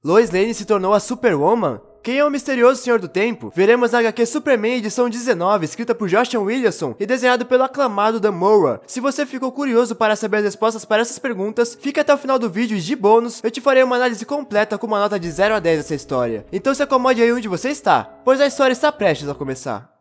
Lois Lane se tornou a Superwoman? Quem é o misterioso Senhor do Tempo? Veremos na HQ Superman edição 19, escrita por Joshua Williamson e desenhado pelo aclamado Dan Mora. Se você ficou curioso para saber as respostas para essas perguntas, fique até o final do vídeo e de bônus, eu te farei uma análise completa com uma nota de 0 a 10 dessa história. Então se acomode aí onde você está, pois a história está prestes a começar.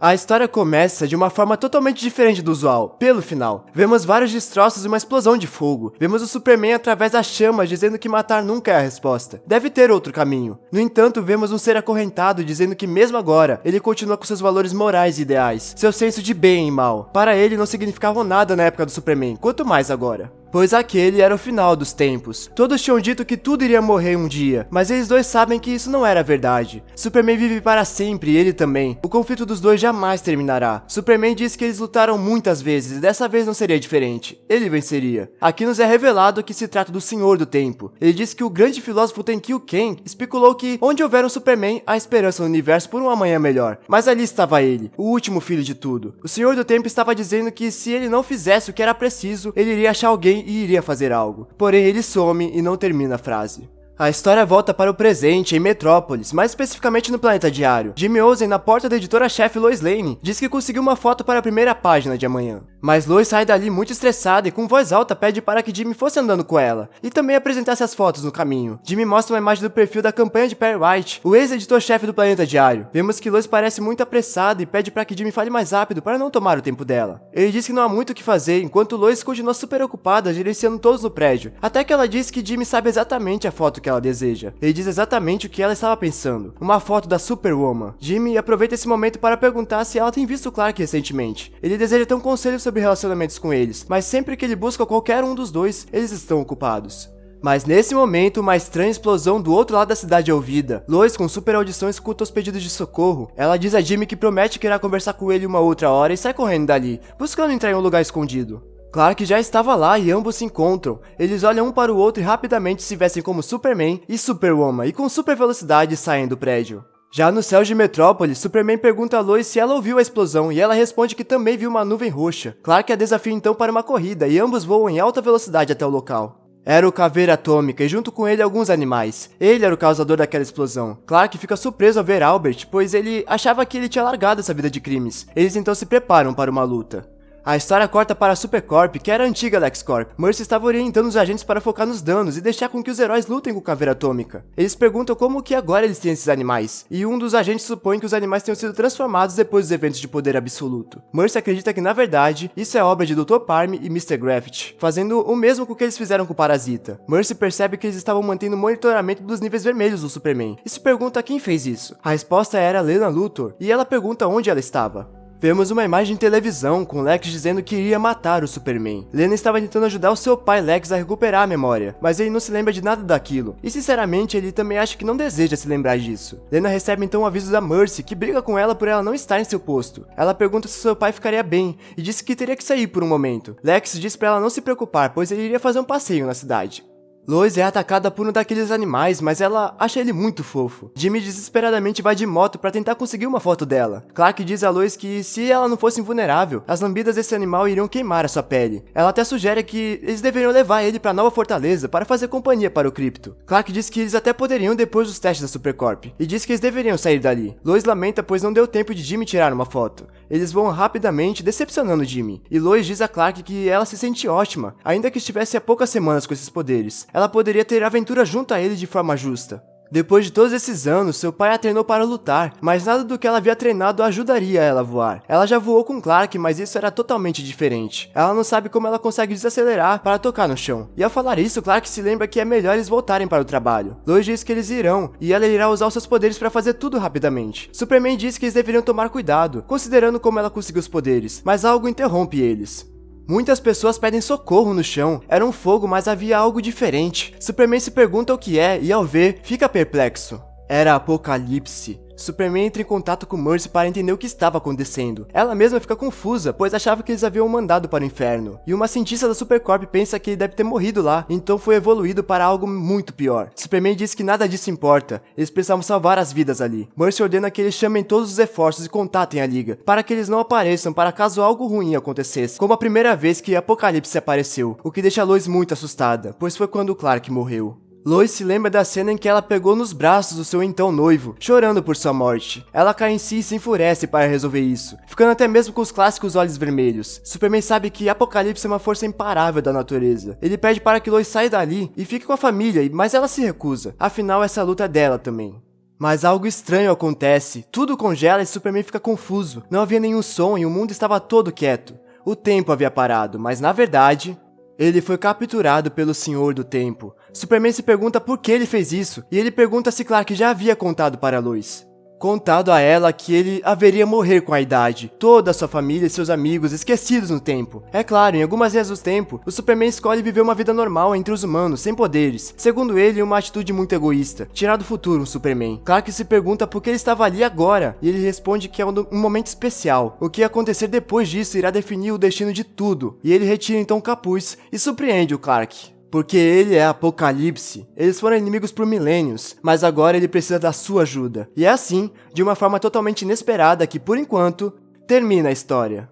A história começa de uma forma totalmente diferente do usual, pelo final. Vemos vários destroços e uma explosão de fogo. Vemos o Superman através das chamas dizendo que matar nunca é a resposta. Deve ter outro caminho. No entanto, vemos um ser acorrentado dizendo que mesmo agora, ele continua com seus valores morais e ideais, seu senso de bem e mal. Para ele não significavam nada na época do Superman, quanto mais agora. Pois aquele era o final dos tempos. Todos tinham dito que tudo iria morrer um dia, mas eles dois sabem que isso não era verdade. Superman vive para sempre e ele também. O conflito dos dois jamais terminará. Superman diz que eles lutaram muitas vezes e dessa vez não seria diferente. Ele venceria. Aqui nos é revelado que se trata do Senhor do Tempo. Ele diz que o grande filósofo Tenkyu Ken especulou que onde houver um Superman, há esperança no universo por um amanhã melhor. Mas ali estava ele, o último filho de tudo. O Senhor do Tempo estava dizendo que se ele não fizesse o que era preciso, ele iria achar alguém e iria fazer algo. Porém, ele some e não termina a frase. A história volta para o presente, em Metrópolis, mais especificamente no Planeta Diário. Jimmy Olsen, na porta da editora-chefe Lois Lane, diz que conseguiu uma foto para a primeira página de amanhã. Mas Lois sai dali muito estressada e com voz alta pede para que Jimmy fosse andando com ela, e também apresentasse as fotos no caminho. Jimmy mostra uma imagem do perfil da campanha de Perry White, o ex-editor-chefe do Planeta Diário. Vemos que Lois parece muito apressada e pede para que Jimmy fale mais rápido para não tomar o tempo dela. Ele diz que não há muito o que fazer, enquanto Lois continua super ocupada gerenciando todos no prédio, até que ela diz que Jimmy sabe exatamente a foto que ela deseja. Ele diz exatamente o que ela estava pensando, uma foto da Superwoman. Jimmy aproveita esse momento para perguntar se ela tem visto o Clark recentemente. Ele deseja ter um conselho sobre relacionamentos com eles, mas sempre que ele busca qualquer um dos dois, eles estão ocupados. Mas nesse momento, uma estranha explosão do outro lado da cidade é ouvida. Lois, com super audição, escuta os pedidos de socorro. Ela diz a Jimmy que promete que irá conversar com ele uma outra hora e sai correndo dali, buscando entrar em um lugar escondido. Clark já estava lá e ambos se encontram. Eles olham um para o outro e rapidamente se vestem como Superman e Superwoman e com super velocidade saem do prédio. Já no céu de Metrópolis, Superman pergunta a Lois se ela ouviu a explosão e ela responde que também viu uma nuvem roxa. Clark a desafia então para uma corrida e ambos voam em alta velocidade até o local. Era o Caveira Atômica e junto com ele alguns animais. Ele era o causador daquela explosão. Clark fica surpreso ao ver Albert, pois ele achava que ele tinha largado essa vida de crimes. Eles então se preparam para uma luta. A história corta para a Supercorp, que era a antiga LexCorp. Mercy estava orientando os agentes para focar nos danos e deixar com que os heróis lutem com a Caveira Atômica. Eles perguntam como que agora eles têm esses animais, e um dos agentes supõe que os animais tenham sido transformados depois dos eventos de poder absoluto. Mercy acredita que na verdade, isso é obra de Dr. Parm e Mr. Graffiti, fazendo o mesmo com o que eles fizeram com o Parasita. Mercy percebe que eles estavam mantendo o monitoramento dos níveis vermelhos do Superman, e se pergunta quem fez isso. A resposta era Lena Luthor, e ela pergunta onde ela estava. Vemos uma imagem de televisão com Lex dizendo que iria matar o Superman. Lena estava tentando ajudar o seu pai Lex a recuperar a memória, mas ele não se lembra de nada daquilo. E sinceramente, ele também acha que não deseja se lembrar disso. Lena recebe então o aviso da Mercy, que briga com ela por ela não estar em seu posto. Ela pergunta se seu pai ficaria bem, e disse que teria que sair por um momento. Lex diz para ela não se preocupar, pois ele iria fazer um passeio na cidade. Lois é atacada por um daqueles animais, mas ela acha ele muito fofo. Jimmy desesperadamente vai de moto para tentar conseguir uma foto dela. Clark diz a Lois que se ela não fosse invulnerável, as lambidas desse animal iriam queimar a sua pele. Ela até sugere que eles deveriam levar ele para Nova Fortaleza para fazer companhia para o Krypto. Clark diz que eles até poderiam depois dos testes da Supercorp, e diz que eles deveriam sair dali. Lois lamenta pois não deu tempo de Jimmy tirar uma foto. Eles vão rapidamente, decepcionando Jimmy. E Lois diz a Clark que ela se sente ótima, ainda que estivesse há poucas semanas com esses poderes. Ela poderia ter aventura junto a ele de forma justa. Depois de todos esses anos, seu pai a treinou para lutar, mas nada do que ela havia treinado ajudaria ela a voar. Ela já voou com Clark, mas isso era totalmente diferente. Ela não sabe como ela consegue desacelerar para tocar no chão. E ao falar isso, Clark se lembra que é melhor eles voltarem para o trabalho. Lois diz que eles irão, e ela irá usar os seus poderes para fazer tudo rapidamente. Superman diz que eles deveriam tomar cuidado, considerando como ela conseguiu os poderes, mas algo interrompe eles. Muitas pessoas pedem socorro no chão. Era um fogo, mas havia algo diferente. Superman se pergunta o que é e ao ver, fica perplexo. Era Apocalipse. Superman entra em contato com Mercy para entender o que estava acontecendo. Ela mesma fica confusa, pois achava que eles haviam mandado para o inferno. E uma cientista da Supercorp pensa que ele deve ter morrido lá, então foi evoluído para algo muito pior. Superman diz que nada disso importa, eles precisavam salvar as vidas ali. Mercy ordena que eles chamem todos os esforços e contatem a Liga, para que eles não apareçam para caso algo ruim acontecesse, como a primeira vez que Apocalipse apareceu, o que deixa Lois muito assustada, pois foi quando Clark morreu. Lois se lembra da cena em que ela pegou nos braços o seu então noivo, chorando por sua morte. Ela cai em si e se enfurece para resolver isso, ficando até mesmo com os clássicos olhos vermelhos. Superman sabe que Apocalipse é uma força imparável da natureza. Ele pede para que Lois saia dali e fique com a família, mas ela se recusa. Afinal, essa luta é dela também. Mas algo estranho acontece, tudo congela e Superman fica confuso. Não havia nenhum som e o mundo estava todo quieto. O tempo havia parado, mas na verdade... ele foi capturado pelo Senhor do Tempo. Superman se pergunta por que ele fez isso, e ele pergunta se Clark já havia contado para Lois. Contado a ela que ele haveria morrer com a idade, toda a sua família e seus amigos esquecidos no tempo. É claro, em algumas linhas do tempo, o Superman escolhe viver uma vida normal entre os humanos, sem poderes. Segundo ele, uma atitude muito egoísta, tirar do futuro um Superman. Clark se pergunta por que ele estava ali agora, e ele responde que é um momento especial. O que ia acontecer depois disso irá definir o destino de tudo, e ele retira então o capuz e surpreende o Clark. Porque ele é Apocalipse. Eles foram inimigos por milênios, mas agora ele precisa da sua ajuda. E é assim, de uma forma totalmente inesperada, que por enquanto, termina a história.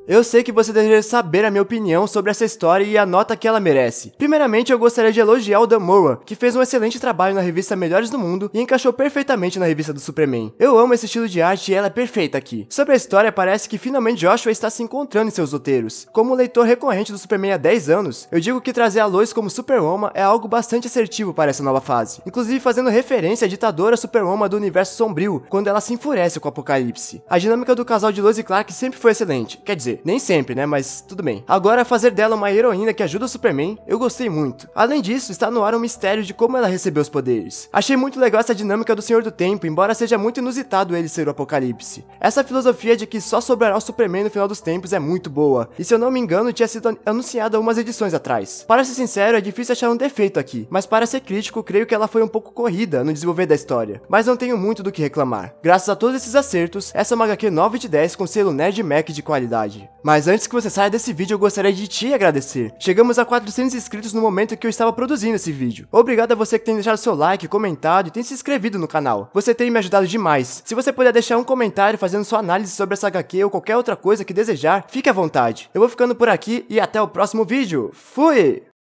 Eu sei que você deveria saber a minha opinião sobre essa história e a nota que ela merece. Primeiramente, eu gostaria de elogiar o Dan Mora, que fez um excelente trabalho na revista Melhores do Mundo e encaixou perfeitamente na revista do Superman. Eu amo esse estilo de arte e ela é perfeita aqui. Sobre a história, parece que finalmente Joshua está se encontrando em seus roteiros. Como leitor recorrente do Superman há 10 anos, eu digo que trazer a Lois como Superwoman é algo bastante assertivo para essa nova fase. Inclusive fazendo referência à ditadora Superwoman do universo sombrio, quando ela se enfurece com o Apocalipse. A dinâmica do casal de Lois e Clark sempre foi excelente, quer dizer, nem sempre, né, mas tudo bem. Agora, fazer dela uma heroína que ajuda o Superman, eu gostei muito. Além disso, está no ar um mistério de como ela recebeu os poderes. Achei muito legal essa dinâmica do Senhor do Tempo, embora seja muito inusitado ele ser o Apocalipse. Essa filosofia de que só sobrará o Superman no final dos tempos é muito boa, e se eu não me engano, tinha sido anunciada algumas edições atrás. Para ser sincero, é difícil achar um defeito aqui, mas para ser crítico, creio que ela foi um pouco corrida no desenvolver da história. Mas não tenho muito do que reclamar. Graças a todos esses acertos, essa é uma HQ 9 de 10 com selo Nerd Mac de qualidade. Mas antes que você saia desse vídeo, eu gostaria de te agradecer. Chegamos a 400 inscritos no momento que eu estava produzindo esse vídeo. Obrigado a você que tem deixado seu like, comentado e tem se inscrevido no canal. Você tem me ajudado demais. Se você puder deixar um comentário fazendo sua análise sobre essa HQ ou qualquer outra coisa que desejar, fique à vontade. Eu vou ficando por aqui e até o próximo vídeo. Fui!